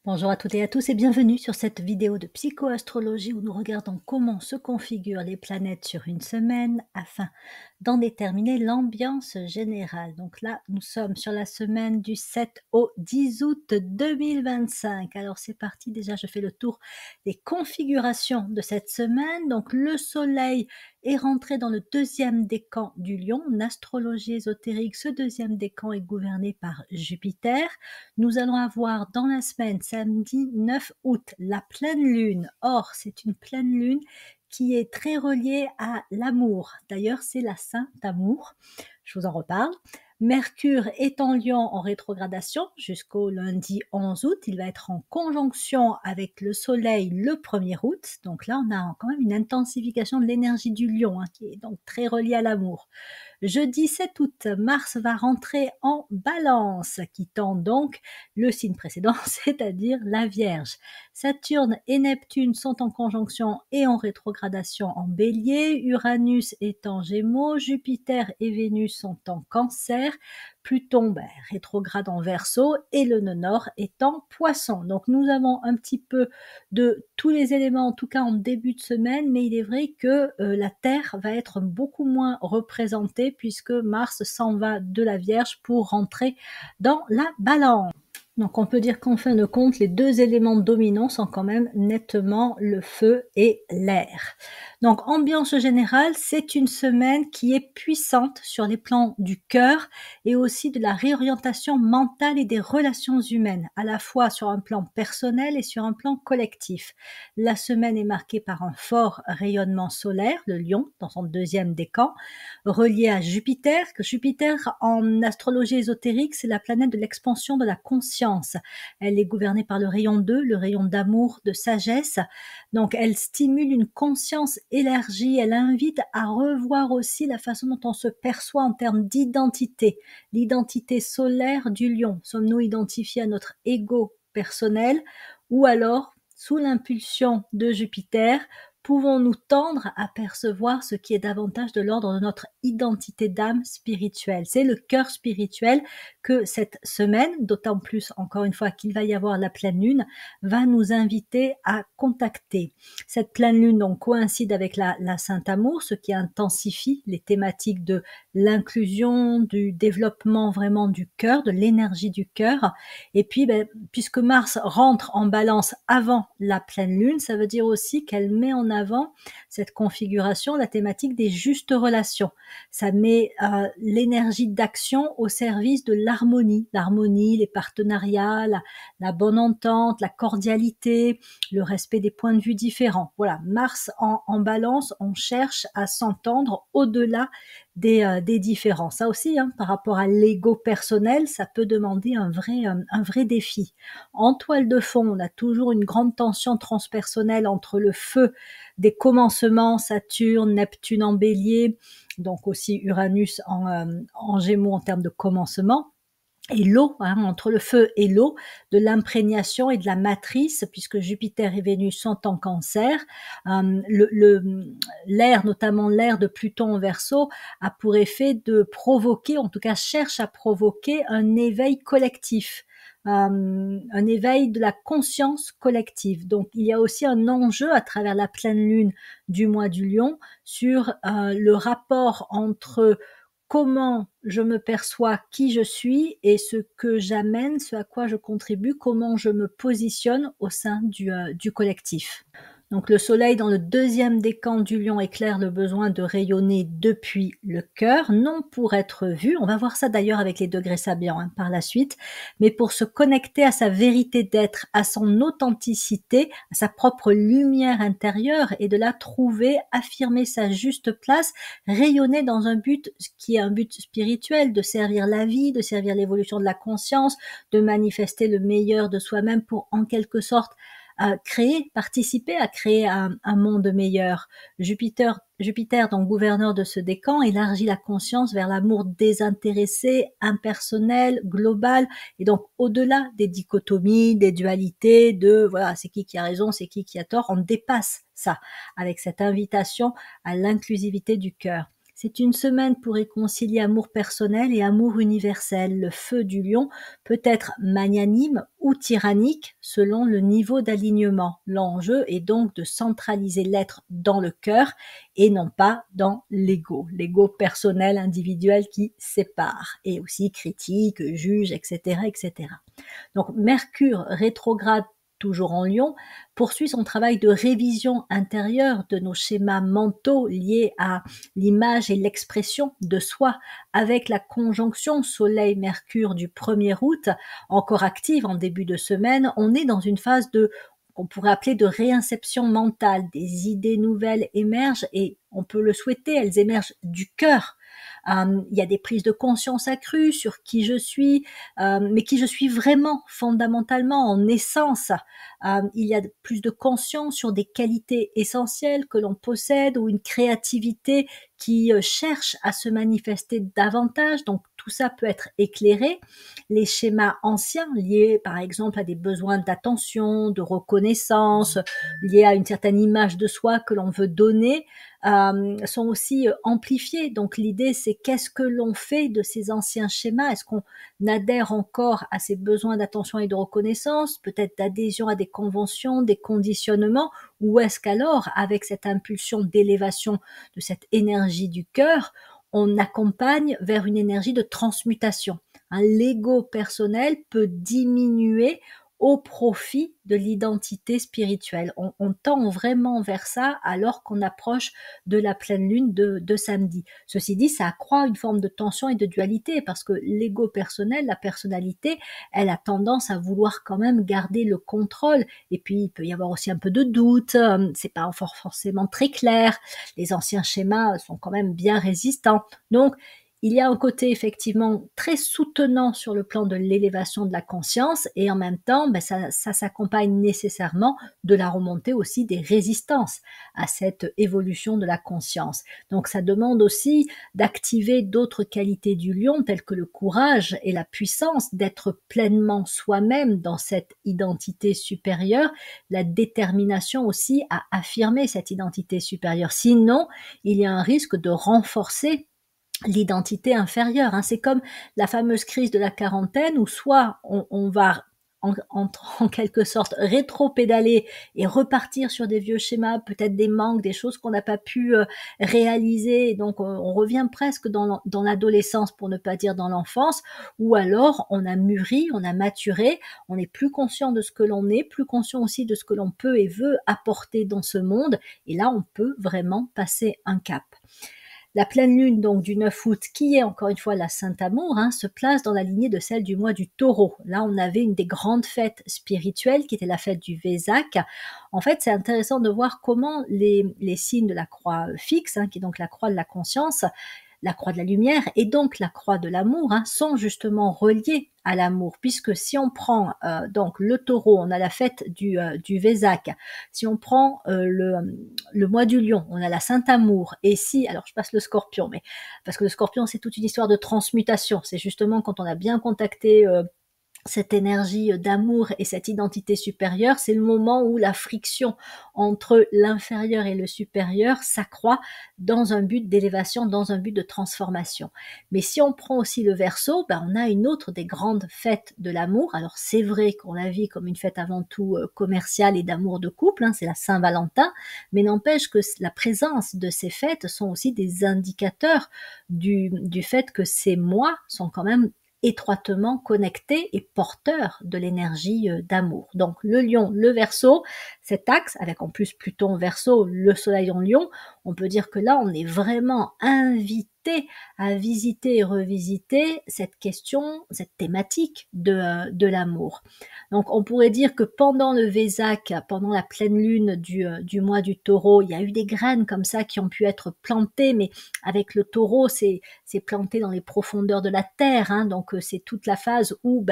Bonjour à toutes et à tous et bienvenue sur cette vidéo de psychoastrologie où nous regardons comment se configurent les planètes sur une semaine afin d'en déterminer l'ambiance générale. Donc là, nous sommes sur la semaine du 7 au 10 août 2025. Alors c'est parti, déjà je fais le tour des configurations de cette semaine. Donc le soleil est rentré dans le deuxième décan du Lion. En astrologie ésotérique, ce deuxième décan est gouverné par Jupiter. Nous allons avoir dans la semaine, samedi 9 août, la pleine lune. Or, c'est une pleine lune qui est très reliée à l'amour. D'ailleurs, c'est la Sainte Amour. Je vous en reparle. Mercure est en Lion en rétrogradation jusqu'au lundi 11 août. Il va être en conjonction avec le Soleil le 1er août. Donc là, on a quand même une intensification de l'énergie du Lion, qui est donc très reliée à l'amour. Jeudi 7 août, Mars va rentrer en Balance, quittant donc le signe précédent, c'est-à-dire la Vierge. Saturne et Neptune sont en conjonction et en rétrogradation en Bélier. Uranus est en Gémeaux. Jupiter et Vénus sont en Cancer. Pluton rétrograde en Verseau et le nœud nord est en Poisson. Donc nous avons un petit peu de tous les éléments, en tout cas en début de semaine, mais il est vrai que la Terre va être beaucoup moins représentée puisque Mars s'en va de la Vierge pour rentrer dans la Balance. Donc on peut dire qu'en fin de compte, les deux éléments dominants sont quand même nettement le feu et l'air. Donc ambiance générale, c'est une semaine qui est puissante sur les plans du cœur et aussi de la réorientation mentale et des relations humaines, à la fois sur un plan personnel et sur un plan collectif. La semaine est marquée par un fort rayonnement solaire, le Lion, dans son deuxième décan, relié à Jupiter. Jupiter, en astrologie ésotérique, c'est la planète de l'expansion de la conscience. Elle est gouvernée par le rayon 2, le rayon d'amour, de sagesse. Donc, elle stimule une conscience élargie. Elle invite à revoir aussi la façon dont on se perçoit en termes d'identité. L'identité solaire du Lion. Sommes-nous identifiés à notre ego personnel ou alors, sous l'impulsion de Jupiter, pouvons-nous tendre à percevoir ce qui est davantage de l'ordre de notre identité d'âme spirituelle. C'est le cœur spirituel que cette semaine, d'autant plus encore une fois qu'il va y avoir la pleine lune, va nous inviter à contacter. Cette pleine lune donc coïncide avec la Sainte Amour, ce qui intensifie les thématiques de l'inclusion, du développement vraiment du cœur, de l'énergie du cœur. Et puis, puisque Mars rentre en Balance avant la pleine lune, ça veut dire aussi qu'elle met en avant cette configuration, la thématique des justes relations. Ça met l'énergie d'action au service de l'harmonie, les partenariats, la bonne entente, la cordialité, le respect des points de vue différents. Voilà, Mars en Balance, on cherche à s'entendre au-delà des différences. Ça aussi, par rapport à l'ego personnel, ça peut demander un vrai défi. En toile de fond, on a toujours une grande tension transpersonnelle entre le feu des commencements, Saturne, Neptune en Bélier, donc aussi Uranus en Gémeaux en termes de commencement, et l'eau, entre le feu et l'eau, de l'imprégnation et de la matrice, puisque Jupiter et Vénus sont en Cancer. L'air, notamment l'air de Pluton en Verseau, a pour effet de provoquer, en tout cas cherche à provoquer un éveil collectif. Un éveil de la conscience collective. Donc il y a aussi un enjeu à travers la pleine lune du mois du Lion sur le rapport entre comment je me perçois, qui je suis et ce que j'amène, ce à quoi je contribue, comment je me positionne au sein du collectif. Donc le soleil dans le deuxième décan du Lion éclaire le besoin de rayonner depuis le cœur, non pour être vu, on va voir ça d'ailleurs avec les degrés sabiens par la suite, mais pour se connecter à sa vérité d'être, à son authenticité, à sa propre lumière intérieure et de la trouver, affirmer sa juste place, rayonner dans un but qui est un but spirituel, de servir la vie, de servir l'évolution de la conscience, de manifester le meilleur de soi-même pour en quelque sorte participer à créer un monde meilleur. Jupiter, donc gouverneur de ce décan, élargit la conscience vers l'amour désintéressé, impersonnel, global, et donc au-delà des dichotomies, des dualités, de voilà, c'est qui a raison, c'est qui a tort, on dépasse ça avec cette invitation à l'inclusivité du cœur. C'est une semaine pour réconcilier amour personnel et amour universel. Le feu du lion peut être magnanime ou tyrannique selon le niveau d'alignement. L'enjeu est donc de centraliser l'être dans le cœur et non pas dans l'ego personnel, individuel qui sépare et aussi critique, juge, etc., etc. Donc Mercure rétrograde toujours en Lion, poursuit son travail de révision intérieure de nos schémas mentaux liés à l'image et l'expression de soi, avec la conjonction Soleil-Mercure du 1er août, encore active en début de semaine. On est dans une phase de qu'on pourrait appeler de réinception mentale. Des idées nouvelles émergent et on peut le souhaiter, elles émergent du cœur. Il y a des prises de conscience accrues sur qui je suis, mais qui je suis vraiment fondamentalement en essence. Il y a plus de conscience sur des qualités essentielles que l'on possède ou une créativité qui cherche à se manifester davantage. Donc tout ça peut être éclairé. Les schémas anciens liés par exemple à des besoins d'attention, de reconnaissance, liés à une certaine image de soi que l'on veut donner, sont aussi amplifiés. Donc l'idée c'est qu'est-ce que l'on fait de ces anciens schémas? Est-ce qu'on adhère encore à ces besoins d'attention et de reconnaissance, peut-être d'adhésion à des conventions, des conditionnements, ou est-ce qu'alors, avec cette impulsion d'élévation de cette énergie du cœur, on accompagne vers une énergie de transmutation? L'ego personnel peut diminuer au profit de l'identité spirituelle. On tend vraiment vers ça alors qu'on approche de la pleine lune de samedi. Ceci dit, ça accroît une forme de tension et de dualité parce que l'ego personnel, la personnalité, elle a tendance à vouloir quand même garder le contrôle. Et puis, il peut y avoir aussi un peu de doute. C'est pas forcément très clair. Les anciens schémas sont quand même bien résistants. Donc, il y a un côté effectivement très soutenant sur le plan de l'élévation de la conscience et en même temps, ça s'accompagne nécessairement de la remontée aussi des résistances à cette évolution de la conscience. Donc ça demande aussi d'activer d'autres qualités du lion telles que le courage et la puissance d'être pleinement soi-même dans cette identité supérieure, la détermination aussi à affirmer cette identité supérieure. Sinon, il y a un risque de renforcer l'identité inférieure. C'est comme la fameuse crise de la quarantaine où soit on va en quelque sorte rétro-pédaler et repartir sur des vieux schémas, peut-être des manques, des choses qu'on n'a pas pu réaliser, et donc on revient presque dans l'adolescence pour ne pas dire dans l'enfance, ou alors on a mûri, on a maturé, on est plus conscient de ce que l'on est, plus conscient aussi de ce que l'on peut et veut apporter dans ce monde, et là on peut vraiment passer un cap. La pleine lune donc du 9 août, qui est encore une fois la Sainte Amour, se place dans la lignée de celle du mois du Taureau. Là, on avait une des grandes fêtes spirituelles qui était la fête du Vésac. En fait, c'est intéressant de voir comment les signes de la croix fixe, qui est donc la croix de la conscience, la croix de la lumière et donc la croix de l'amour sont justement reliés à l'amour, puisque si on prend donc le Taureau, on a la fête du Vésac. Si on prend le mois du Lion, on a la Sainte Amour. Et si, alors je passe le Scorpion, mais parce que le Scorpion c'est toute une histoire de transmutation. C'est justement quand on a bien contacté cette énergie d'amour et cette identité supérieure, c'est le moment où la friction entre l'inférieur et le supérieur s'accroît dans un but d'élévation, dans un but de transformation. Mais si on prend aussi le Verseau, on a une autre des grandes fêtes de l'amour. Alors c'est vrai qu'on la vit comme une fête avant tout commerciale et d'amour de couple, c'est la Saint-Valentin, mais n'empêche que la présence de ces fêtes sont aussi des indicateurs du fait que ces mois sont quand même étroitement connectés et porteurs de l'énergie d'amour. Donc le Lion, le Verseau, cet axe, avec en plus Pluton Verseau, le Soleil en Lion, on peut dire que là on est vraiment invité à visiter et revisiter cette question, cette thématique de l'amour. Donc on pourrait dire que pendant le Vésac, pendant la pleine lune du mois du Taureau, il y a eu des graines comme ça qui ont pu être plantées, mais avec le Taureau, c'est planté dans les profondeurs de la terre, donc c'est toute la phase où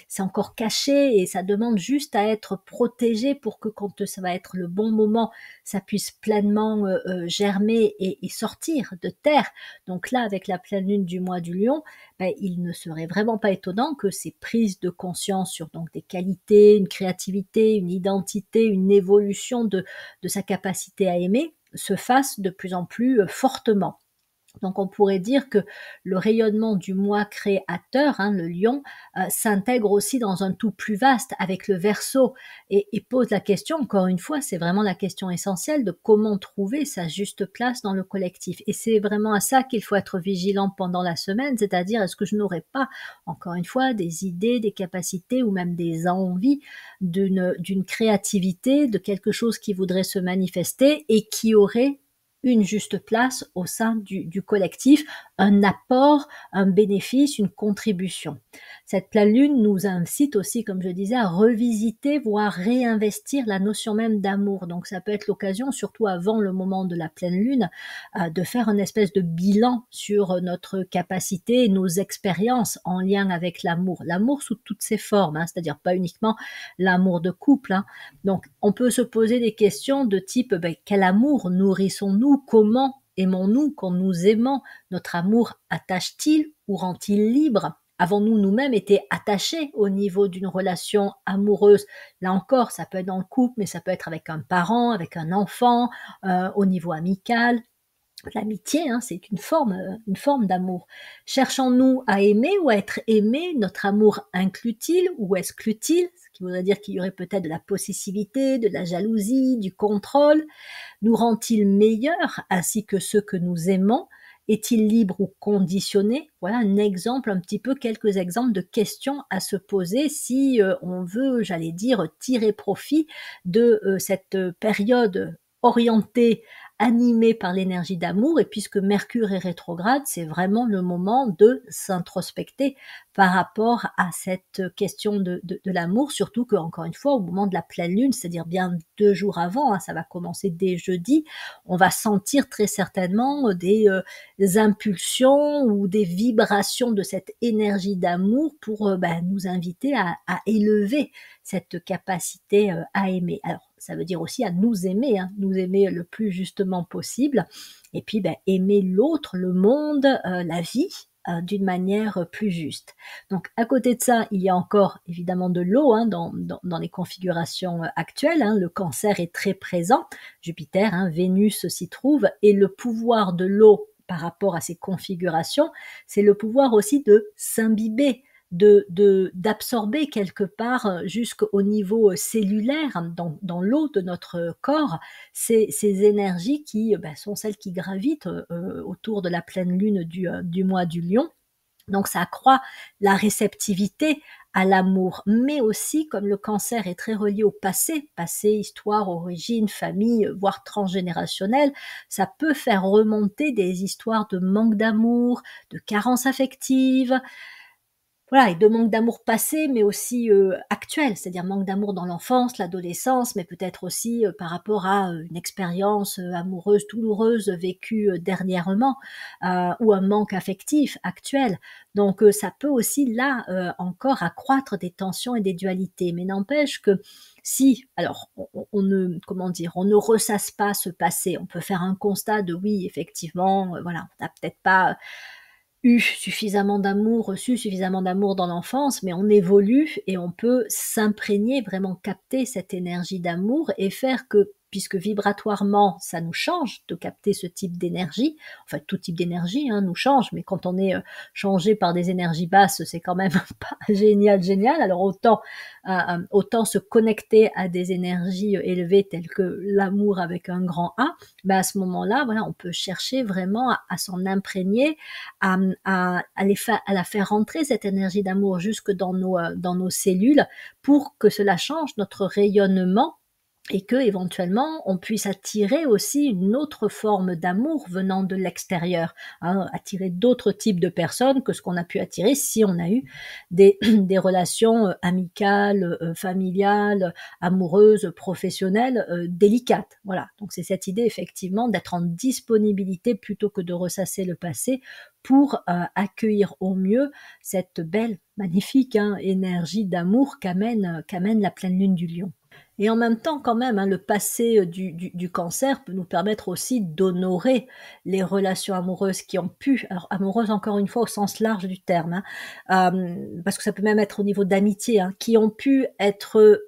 c'est encore caché et ça demande juste à être protégé pour que quand ça va être le bon moment, ça puisse pleinement germer et sortir de terre. Donc là, avec la pleine lune du mois du Lion, il ne serait vraiment pas étonnant que ces prises de conscience sur donc des qualités, une créativité, une identité, une évolution de sa capacité à aimer se fassent de plus en plus fortement. Donc on pourrait dire que le rayonnement du moi créateur, hein, le lion, s'intègre aussi dans un tout plus vaste avec le Verseau et pose la question, encore une fois, c'est vraiment la question essentielle de comment trouver sa juste place dans le collectif. Et c'est vraiment à ça qu'il faut être vigilant pendant la semaine, c'est-à-dire est-ce que je n'aurais pas, encore une fois, des idées, des capacités ou même des envies d'une créativité, de quelque chose qui voudrait se manifester et qui aurait une juste place au sein du collectif, un apport, un bénéfice, une contribution. Cette pleine lune nous incite aussi, comme je disais, à revisiter, voire réinvestir la notion même d'amour. Donc ça peut être l'occasion, surtout avant le moment de la pleine lune, de faire une espèce de bilan sur notre capacité et nos expériences en lien avec l'amour. L'amour sous toutes ses formes, hein, c'est-à-dire pas uniquement l'amour de couple, hein. Donc, on peut se poser des questions de type quel amour nourrissons-nous? Comment aimons-nous quand nous aimons? Notre amour attache-t-il ou rend-il libre? Avons-nous nous-mêmes été attachés au niveau d'une relation amoureuse? Là encore, ça peut être dans le couple, mais ça peut être avec un parent, avec un enfant, au niveau amical. L'amitié, hein, c'est une forme d'amour. Cherchons-nous à aimer ou à être aimé? Notre amour inclut-il ou exclut-il? Ce qui voudrait dire qu'il y aurait peut-être de la possessivité, de la jalousie, du contrôle. Nous rend-il meilleurs ainsi que ceux que nous aimons? Est-il libre ou conditionné? Voilà un exemple, un petit peu quelques exemples de questions à se poser si on veut, j'allais dire, tirer profit de cette période orientée, animée par l'énergie d'amour. Et puisque Mercure est rétrograde, c'est vraiment le moment de s'introspecter par rapport à cette question de l'amour, surtout que, encore une fois, au moment de la pleine lune, c'est-à-dire bien 2 jours avant, hein, ça va commencer dès jeudi, on va sentir très certainement des impulsions ou des vibrations de cette énergie d'amour pour nous inviter à élever cette capacité à aimer. Alors, ça veut dire aussi à nous aimer, hein, nous aimer le plus justement possible, et puis aimer l'autre, le monde, la vie, d'une manière plus juste. Donc à côté de ça, il y a encore évidemment de l'eau, hein, dans les configurations actuelles, hein. Le Cancer est très présent, Jupiter, hein, Vénus s'y trouve, et le pouvoir de l'eau par rapport à ces configurations, c'est le pouvoir aussi de s'imbiber, d'absorber quelque part jusqu'au niveau cellulaire, hein, dans l'eau de notre corps, ces énergies qui sont celles qui gravitent autour de la pleine lune du mois du Lion. Donc ça accroît la réceptivité à l'amour, mais aussi comme le Cancer est très relié au passé, histoire, origine, famille, voire transgénérationnel, ça peut faire remonter des histoires de manque d'amour, de carence affective, voilà, et de manque d'amour passé, mais aussi actuel, c'est-à-dire manque d'amour dans l'enfance, l'adolescence, mais peut-être aussi par rapport à une expérience amoureuse douloureuse vécue dernièrement, ou un manque affectif actuel. Donc ça peut aussi là encore accroître des tensions et des dualités. Mais n'empêche que si, alors on ne, comment dire, on ne ressasse pas ce passé. On peut faire un constat de oui, effectivement, voilà, on n'a peut-être pas eu suffisamment d'amour, reçu suffisamment d'amour dans l'enfance, mais on évolue et on peut s'imprégner, vraiment capter cette énergie d'amour et faire que, puisque vibratoirement ça nous change de capter ce type d'énergie, enfin tout type d'énergie nous change, mais quand on est changé par des énergies basses, c'est quand même pas génial. Alors autant se connecter à des énergies élevées telles que l'amour avec un grand A, à ce moment-là, voilà, on peut chercher vraiment à s'en imprégner, à la faire rentrer cette énergie d'amour jusque dans nos cellules pour que cela change notre rayonnement et que éventuellement on puisse attirer aussi une autre forme d'amour venant de l'extérieur, hein, attirer d'autres types de personnes que ce qu'on a pu attirer si on a eu des relations amicales, familiales, amoureuses, professionnelles délicates. Voilà, donc c'est cette idée effectivement d'être en disponibilité plutôt que de ressasser le passé pour accueillir au mieux cette belle, magnifique énergie d'amour qu'amène la pleine lune du Lion. Et en même temps, quand même, hein, le passé, du cancer peut nous permettre aussi d'honorer les relations amoureuses qui ont pu, alors amoureuses encore une fois au sens large du terme, hein, parce que ça peut même être au niveau d'amitié, hein, qui ont pu être,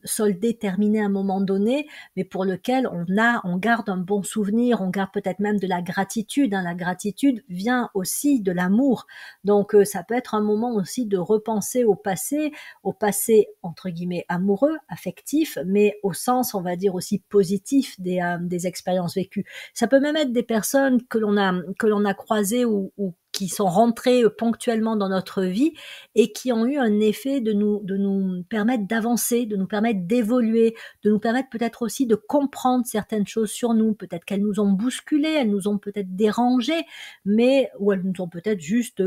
soldées, terminées à un moment donné, mais pour lequel on garde un bon souvenir, on garde peut-être même de la gratitude, hein. La gratitude vient aussi de l'amour, donc ça peut être un moment aussi de repenser au passé entre guillemets «amoureux», affectif, mais au sens, on va dire aussi positif des expériences vécues. Ça peut même être des personnes que l'on a croisées ou qui sont rentrées ponctuellement dans notre vie et qui ont eu un effet de nous permettre d'avancer, de nous permettre d'évoluer, de nous permettre peut-être aussi de comprendre certaines choses sur nous. Peut-être qu'elles nous ont bousculés, elles nous ont peut-être dérangés, mais ou elles nous ont peut-être juste,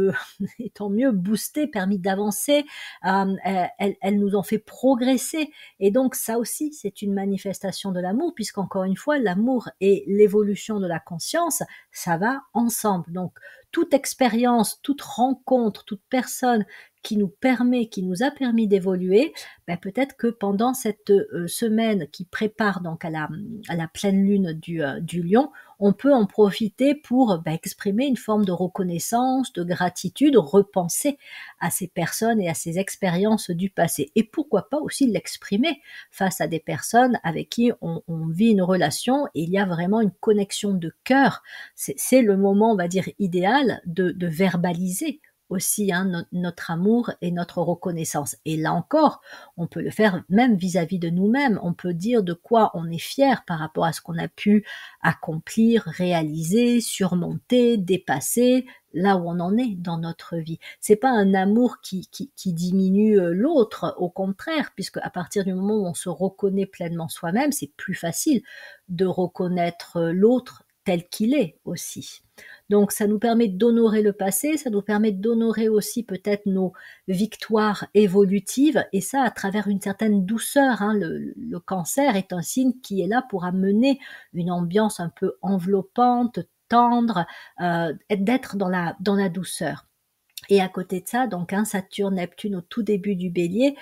et tant mieux, boostés, permis d'avancer. Elles nous ont fait progresser et donc ça aussi, c'est une manifestation de l'amour puisqu'encore une fois, l'amour et l'évolution de la conscience, ça va ensemble. Donc toute expérience, toute rencontre, toute personne qui nous a permis d'évoluer, ben, peut-être que pendant cette semaine qui prépare donc à la pleine lune du lion, on peut en profiter pour ben, exprimer une forme de reconnaissance, de gratitude, repenser à ces personnes et à ces expériences du passé. Et pourquoi pas aussi l'exprimer face à des personnes avec qui on vit une relation et il y a vraiment une connexion de cœur. C'est le moment, on va dire, idéal de verbaliser aussi hein, notre amour et notre reconnaissance. Et là encore, on peut le faire même vis-à-vis de nous-mêmes. On peut dire de quoi on est fier par rapport à ce qu'on a pu accomplir, réaliser, surmonter, dépasser, là où on en est dans notre vie. C'est pas un amour qui diminue l'autre, au contraire, puisque à partir du moment où on se reconnaît pleinement soi-même, c'est plus facile de reconnaître l'autre tel qu'il est aussi. Donc ça nous permet d'honorer le passé, ça nous permet d'honorer aussi peut-être nos victoires évolutives, et ça à travers une certaine douceur, hein. Le cancer est un signe qui est là pour amener une ambiance un peu enveloppante, tendre, d'être dans la douceur. Et à côté de ça, donc un Saturne, Neptune au tout début du Bélier,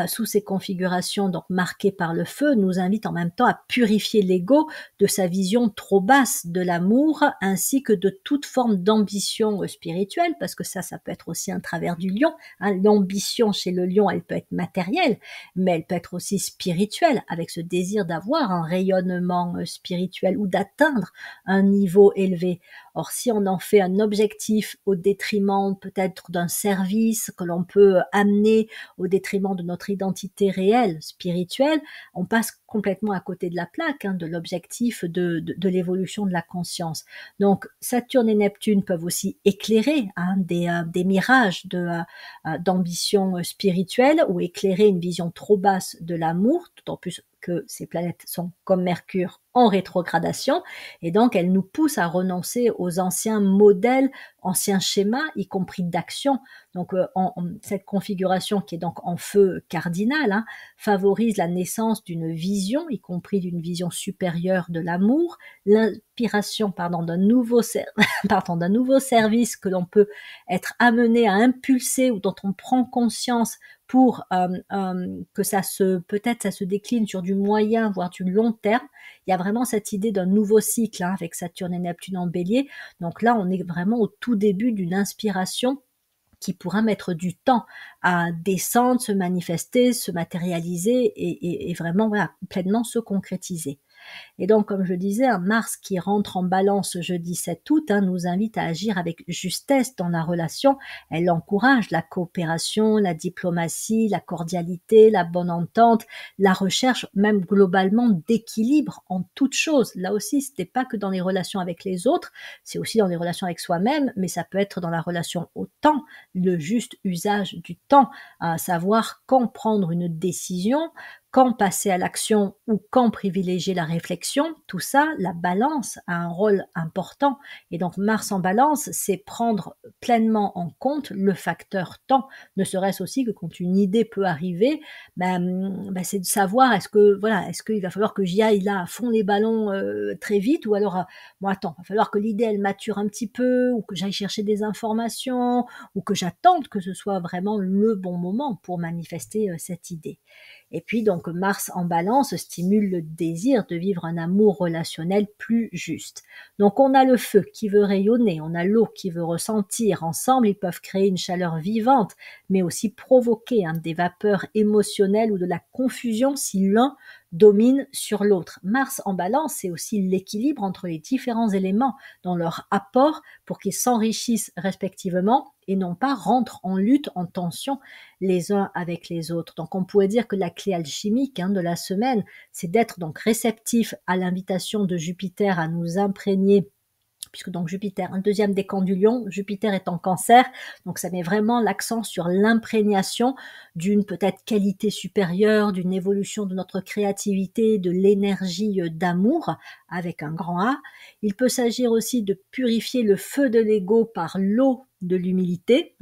sous ces configurations donc marquées par le feu, nous invite en même temps à purifier l'ego de sa vision trop basse de l'amour, ainsi que de toute forme d'ambition spirituelle, parce que ça peut être aussi un travers du lion, hein. L'ambition chez le lion, elle peut être matérielle, mais elle peut être aussi spirituelle, avec ce désir d'avoir un rayonnement spirituel ou d'atteindre un niveau élevé. Or, si on en fait un objectif au détriment peut-être d'un service que l'on peut amener au détriment de notre identité réelle, spirituelle, on passe complètement à côté de la plaque, hein, de l'objectif de l'évolution de la conscience. Donc, Saturne et Neptune peuvent aussi éclairer hein, des mirages d'ambition spirituelle ou éclairer une vision trop basse de l'amour, d'autant plus que ces planètes sont comme Mercure en rétrogradation, et donc elles nous poussent à renoncer aux anciens modèles, anciens schémas, y compris d'action. Donc cette configuration qui est donc en feu cardinal hein, favorise la naissance d'une vision, y compris d'une vision supérieure de l'amour, l'inspiration d'un nouveau, d'un nouveau service que l'on peut être amené à impulser ou dont on prend conscience pour que peut-être ça se décline sur du moyen voire du long terme. Il y a vraiment cette idée d'un nouveau cycle hein, avec Saturne et Neptune en Bélier. Donc là, on est vraiment au tout début d'une inspiration qui pourra mettre du temps à descendre, se manifester, se matérialiser et vraiment voilà, pleinement se concrétiser. Et donc, comme je disais, un Mars qui rentre en balance jeudi 7 août hein, nous invite à agir avec justesse dans la relation. Elle encourage la coopération, la diplomatie, la cordialité, la bonne entente, la recherche même globalement d'équilibre en toutes choses. Là aussi, ce n'est pas que dans les relations avec les autres, c'est aussi dans les relations avec soi-même, mais ça peut être dans la relation au temps, le juste usage du temps, à savoir quand prendre une décision, quand passer à l'action ou quand privilégier la réflexion, tout ça, la balance a un rôle important. Et donc Mars en balance, c'est prendre pleinement en compte le facteur temps. Ne serait-ce aussi que quand une idée peut arriver, c'est de savoir est-ce qu'il va falloir que j'y aille là à fond les ballons très vite ou alors bon attends, il va falloir que l'idée elle mature un petit peu ou que j'aille chercher des informations ou que j'attende que ce soit vraiment le bon moment pour manifester cette idée. Et puis donc Mars en Balance stimule le désir de vivre un amour relationnel plus juste. Donc on a le feu qui veut rayonner, on a l'eau qui veut ressentir. Ensemble, ils peuvent créer une chaleur vivante, mais aussi provoquer des vapeurs émotionnelles ou de la confusion si l'un domine sur l'autre. Mars en Balance, c'est aussi l'équilibre entre les différents éléments dans leur apport pour qu'ils s'enrichissent respectivement et non pas rentrent en lutte, en tension les uns avec les autres. Donc on pourrait dire que la clé alchimique de la semaine, c'est d'être donc réceptif à l'invitation de Jupiter à nous imprégner, puisque donc Jupiter, un deuxième décan du lion, Jupiter est en cancer, donc ça met vraiment l'accent sur l'imprégnation d'une peut-être qualité supérieure, d'une évolution de notre créativité, de l'énergie d'amour, avec un grand A. Il peut s'agir aussi de purifier le feu de l'ego par l'eau de l'humilité,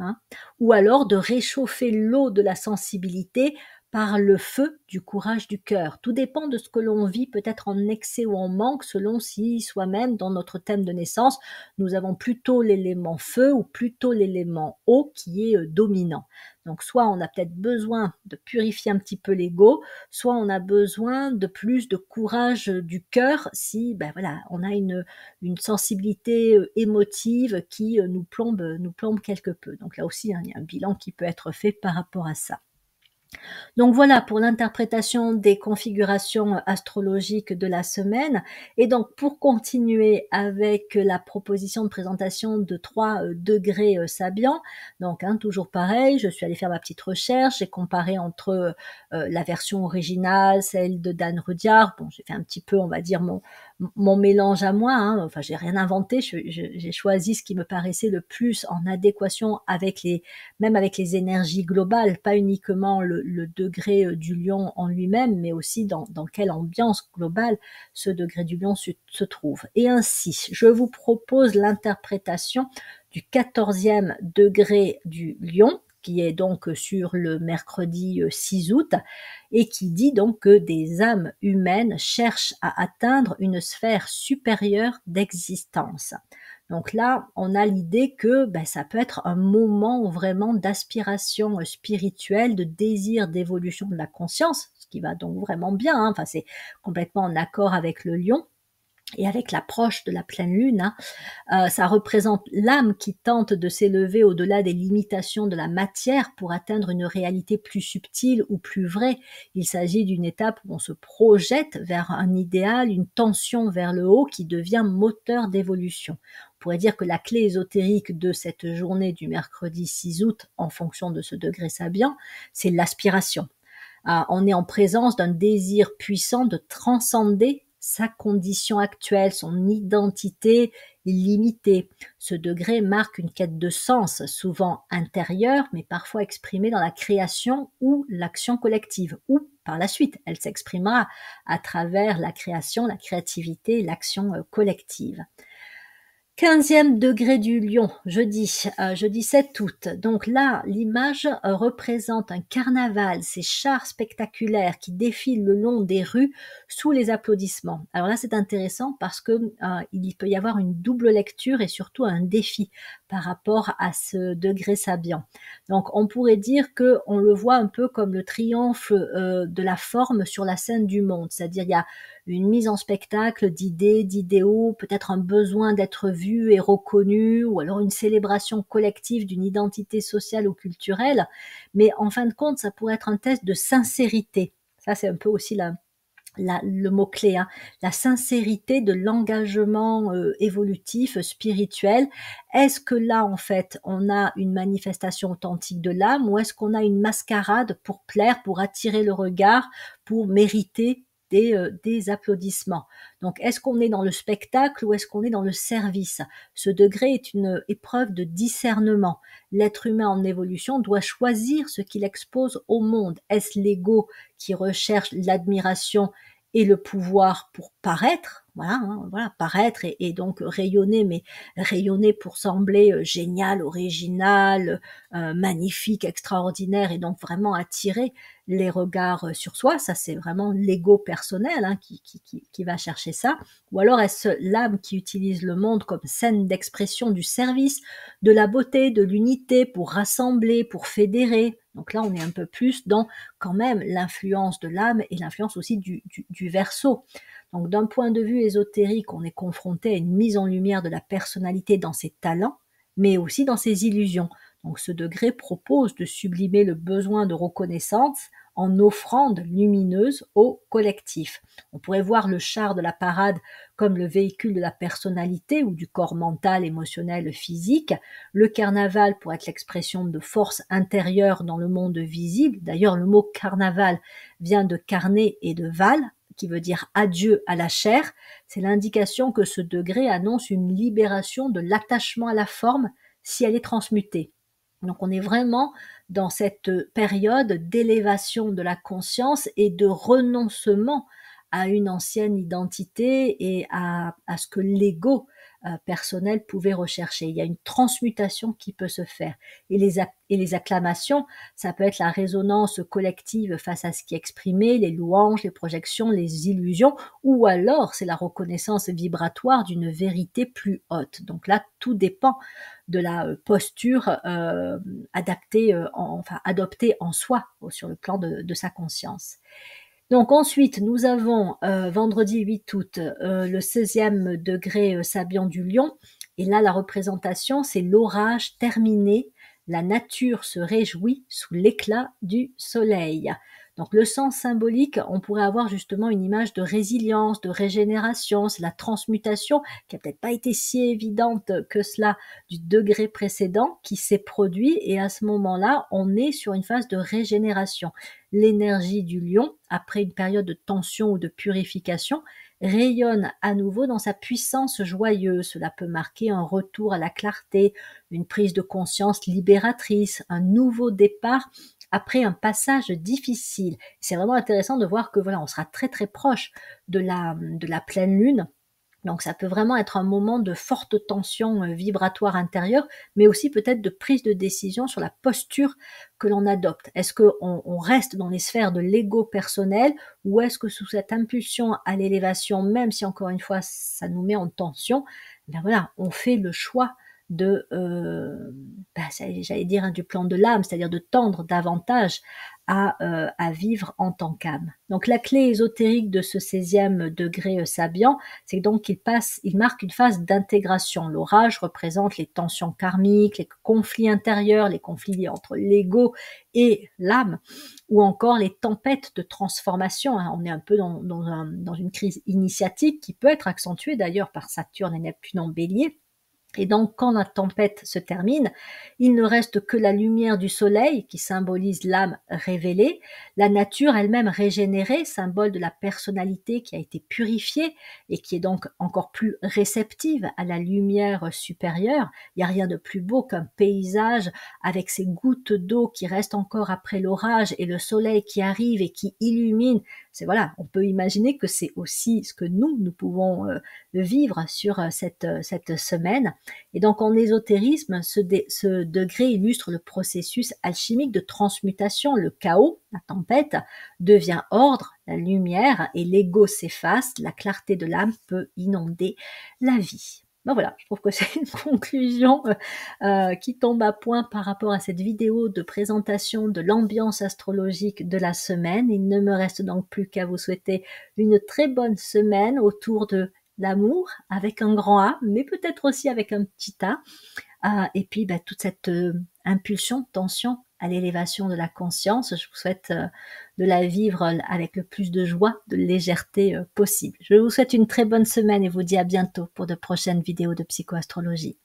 ou alors de réchauffer l'eau de la sensibilité par le feu du courage du cœur. Tout dépend de ce que l'on vit, peut-être en excès ou en manque, selon si soi-même, dans notre thème de naissance, nous avons plutôt l'élément feu ou plutôt l'élément eau qui est dominant. Donc soit on a peut-être besoin de purifier un petit peu l'ego, soit on a besoin de plus de courage du cœur si on a une sensibilité émotive qui nous plombe quelque peu. Donc là aussi, il y a un bilan qui peut être fait par rapport à ça. Donc voilà pour l'interprétation des configurations astrologiques de la semaine. Et donc pour continuer avec la proposition de présentation de 3 degrés Sabian, donc toujours pareil, je suis allée faire ma petite recherche, j'ai comparé entre la version originale, celle de Dan Rudyard. Bon, j'ai fait un petit peu, on va dire, mon mélange à moi, enfin j'ai rien inventé, j'ai choisi ce qui me paraissait le plus en adéquation avec même avec les énergies globales, pas uniquement le degré du lion en lui-même, mais aussi dans quelle ambiance globale ce degré du lion se trouve. Et ainsi, je vous propose l'interprétation du 14e degré du lion, qui est donc sur le mercredi 6 août, et qui dit donc que des âmes humaines cherchent à atteindre une sphère supérieure d'existence. Donc là, on a l'idée que ça peut être un moment vraiment d'aspiration spirituelle, de désir d'évolution de la conscience, ce qui va donc vraiment bien, enfin c'est complètement en accord avec le lion. Et avec l'approche de la pleine lune, ça représente l'âme qui tente de s'élever au-delà des limitations de la matière pour atteindre une réalité plus subtile ou plus vraie. Il s'agit d'une étape où on se projette vers un idéal, une tension vers le haut qui devient moteur d'évolution. On pourrait dire que la clé ésotérique de cette journée du mercredi 6 août, en fonction de ce degré Sabian, c'est l'aspiration. On est en présence d'un désir puissant de transcender sa condition actuelle, son identité limitée. Ce degré marque une quête de sens, souvent intérieure, mais parfois exprimée dans la création ou l'action collective, ou par la suite, elle s'exprimera à travers la création, la créativité, l'action collective. 15e degré du lion, jeudi 7 août. Donc là, l'image représente un carnaval, ces chars spectaculaires qui défilent le long des rues sous les applaudissements. Alors là, c'est intéressant parce que il peut y avoir une double lecture et surtout un défi par rapport à ce degré Sabian. Donc on pourrait dire que on le voit un peu comme le triomphe de la forme sur la scène du monde, c'est-à-dire il y a une mise en spectacle d'idées, d'idéaux, peut-être un besoin d'être vu et reconnu, ou alors une célébration collective d'une identité sociale ou culturelle. Mais en fin de compte, ça pourrait être un test de sincérité. Ça, c'est un peu aussi le mot-clé, la sincérité de l'engagement évolutif, spirituel. Est-ce que là, en fait, on a une manifestation authentique de l'âme, ou est-ce qu'on a une mascarade pour plaire, pour attirer le regard, pour mériter des applaudissements? Donc, est-ce qu'on est dans le spectacle ou est-ce qu'on est dans le service? Ce degré est une épreuve de discernement. L'être humain en évolution doit choisir ce qu'il expose au monde. Est-ce l'ego qui recherche l'admiration et le pouvoir pour paraître, voilà, hein, voilà, paraître et donc rayonner, mais rayonner pour sembler, génial, original, magnifique, extraordinaire et donc vraiment attirer les regards, sur soi. Ça, c'est vraiment l'ego personnel, hein, qui va chercher ça. Ou alors est-ce l'âme qui utilise le monde comme scène d'expression du service, de la beauté, de l'unité, pour rassembler, pour fédérer? Donc là, on est un peu plus dans quand même l'influence de l'âme et l'influence aussi du Verseau. Donc d'un point de vue ésotérique, on est confronté à une mise en lumière de la personnalité dans ses talents, mais aussi dans ses illusions. Donc ce degré propose de sublimer le besoin de reconnaissance en offrande lumineuse au collectif. On pourrait voir le char de la parade comme le véhicule de la personnalité ou du corps mental, émotionnel, physique. Le carnaval pour être l'expression de force intérieure dans le monde visible. D'ailleurs, le mot carnaval vient de carnet et de val, qui veut dire adieu à la chair. C'est l'indication que ce degré annonce une libération de l'attachement à la forme si elle est transmutée. Donc on est vraiment dans cette période d'élévation de la conscience et de renoncement à une ancienne identité et à ce que l'ego personnel pouvait rechercher. Il y a une transmutation qui peut se faire. Et les acclamations, ça peut être la résonance collective face à ce qui est exprimé, les louanges, les projections, les illusions, ou alors c'est la reconnaissance vibratoire d'une vérité plus haute. Donc là, tout dépend de la posture adoptée en soi, sur le plan de sa conscience. Donc ensuite, nous avons vendredi 8 août le 16e degré Sabian du Lion. Et là, la représentation, c'est l'orage terminé. La nature se réjouit sous l'éclat du soleil. Donc le sens symbolique, on pourrait avoir justement une image de résilience, de régénération, c'est la transmutation qui n'a peut-être pas été si évidente que cela du degré précédent qui s'est produit et à ce moment-là, on est sur une phase de régénération. L'énergie du lion, après une période de tension ou de purification, rayonne à nouveau dans sa puissance joyeuse. Cela peut marquer un retour à la clarté, une prise de conscience libératrice, un nouveau départ après un passage difficile. C'est vraiment intéressant de voir que voilà, on sera très très proche de la pleine lune. Donc ça peut vraiment être un moment de forte tension vibratoire intérieure, mais aussi peut-être de prise de décision sur la posture que l'on adopte. Est-ce qu'on reste dans les sphères de l'ego personnel ou est-ce que sous cette impulsion à l'élévation, même si encore une fois ça nous met en tension, ben voilà, on fait le choix de, j'allais dire du plan de l'âme, c'est-à-dire de tendre davantage à vivre en tant qu'âme. Donc la clé ésotérique de ce 16e degré Sabian, c'est donc il marque une phase d'intégration. L'orage représente les tensions karmiques, les conflits intérieurs, les conflits entre l'ego et l'âme, ou encore les tempêtes de transformation. On est un peu dans une crise initiatique qui peut être accentuée d'ailleurs par Saturne et Neptune en bélier. Et donc, quand la tempête se termine, il ne reste que la lumière du soleil qui symbolise l'âme révélée, la nature elle-même régénérée, symbole de la personnalité qui a été purifiée et qui est donc encore plus réceptive à la lumière supérieure. Il n'y a rien de plus beau qu'un paysage avec ces gouttes d'eau qui restent encore après l'orage et le soleil qui arrive et qui illumine. C'est voilà, on peut imaginer que c'est aussi ce que nous pouvons vivre sur cette semaine. Et donc en ésotérisme, ce degré illustre le processus alchimique de transmutation. Le chaos, la tempête, devient ordre, la lumière, et l'ego s'efface, la clarté de l'âme peut inonder la vie. Ben voilà, je trouve que c'est une conclusion qui tombe à point par rapport à cette vidéo de présentation de l'ambiance astrologique de la semaine. Il ne me reste donc plus qu'à vous souhaiter une très bonne semaine autour de l'amour avec un grand A, mais peut-être aussi avec un petit A. Et puis toute cette impulsion, tension à l'élévation de la conscience, je vous souhaite de la vivre avec le plus de joie, de légèreté possible. Je vous souhaite une très bonne semaine et vous dis à bientôt pour de prochaines vidéos de psychoastrologie.